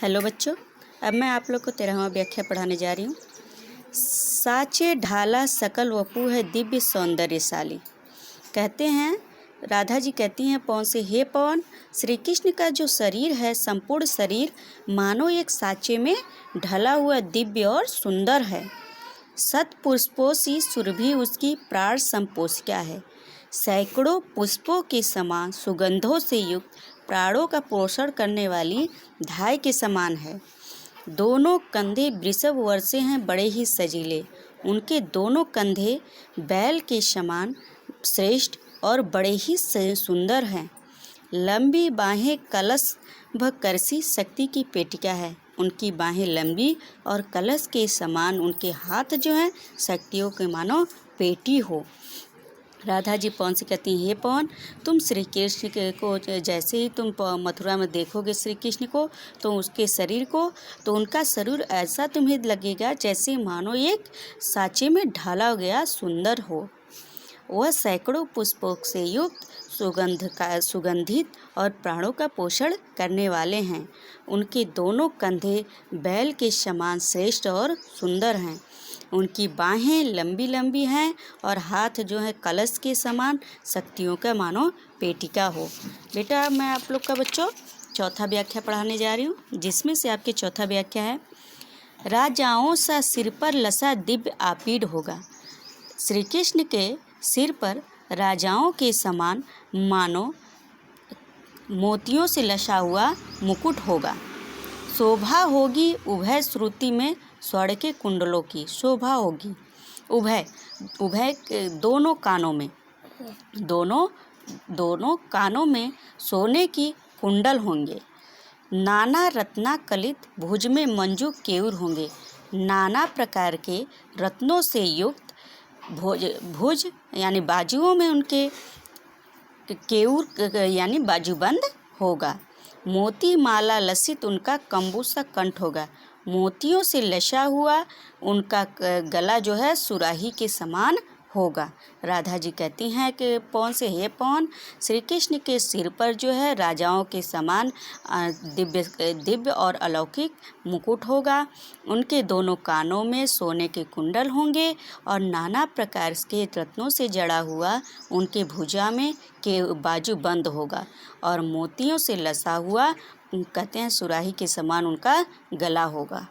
Hello बच्चों, अब मैं आप लोग को 13वां व्याख्या पढ़ाने जा रही हूँ। साचे ढाला सकल वपु है दिव्य सौंदर्यशाली। कहते हैं, राधा जी कहती हैं पवन से, हे पवन, श्री कृष्ण का जो शरीर है, संपूर्ण शरीर मानो एक साचे में ढला हुआ दिव्य और सुंदर है। सत पुष्पों सी सुरभि उसकी प्राण संपोषिका है। सैकड़ों पुष्पों के समान सुगंधों से युक्त प्राणों का पोषण करने वाली धाय के समान है। दोनों कंधे वृषभ वर्षे हैं, बड़े ही सजीले। उनके दोनों कंधे बैल के समान श्रेष्ठ और बड़े ही सुंदर हैं। लंबी बाहें कलश व करसी शक्ति की पेटिका है। उनकी बाहें लंबी और कलश के समान, उनके हाथ जो हैं शक्तियों के मानो पेटी हो। राधा जी पवन से कहती हैं, हे पवन, तुम श्री कृष्ण को जैसे ही तुम मथुरा में देखोगे श्री कृष्ण को, तो उसके शरीर को, तो उनका शरीर ऐसा तुम्हें लगेगा जैसे मानो एक साँचे में ढाला गया सुंदर हो। वह सैकड़ों पुष्पों से युक्त सुगंधित और प्राणों का पोषण करने वाले हैं। उनके दोनों कंधे बैल के समान श्रेष्ठ और सुंदर हैं। उनकी बाहें लंबी लंबी हैं और हाथ जो है कलश के समान शक्तियों का मानो पेटिका हो। बेटा, मैं आप लोग का बच्चों चौथा व्याख्या पढ़ाने जा रही हूँ, जिसमें से आपकी चौथा व्याख्या है, राजाओं सा सिर पर लसा दिव्य आपीड होगा। श्री कृष्ण के सिर पर राजाओं के समान मानो मोतियों से लसा हुआ मुकुट होगा। शोभा होगी उभय श्रुति में स्वर्ण के कुंडलों की। शोभा होगी उभय दोनों कानों में सोने की कुंडल होंगे। नाना रत्ना कलित भुज में मंजू केयूर होंगे। नाना प्रकार के रत्नों से युक्त भुज यानी बाजुओं में उनके केयूर यानी बाजूबंद होगा। मोती माला लसित उनका कंबूसा कंठ होगा। मोतियों से लसा हुआ उनका गला जो है सुराही के समान होगा। राधा जी कहती हैं कि पवन से, हे पवन, श्री कृष्ण के सिर पर जो है राजाओं के समान दिव्य और अलौकिक मुकुट होगा। उनके दोनों कानों में सोने के कुंडल होंगे और नाना प्रकार के रत्नों से जड़ा हुआ उनके भुजा में के बाजू बंद होगा और मोतियों से लसा हुआ कहते हैं सुराही के समान उनका गला होगा।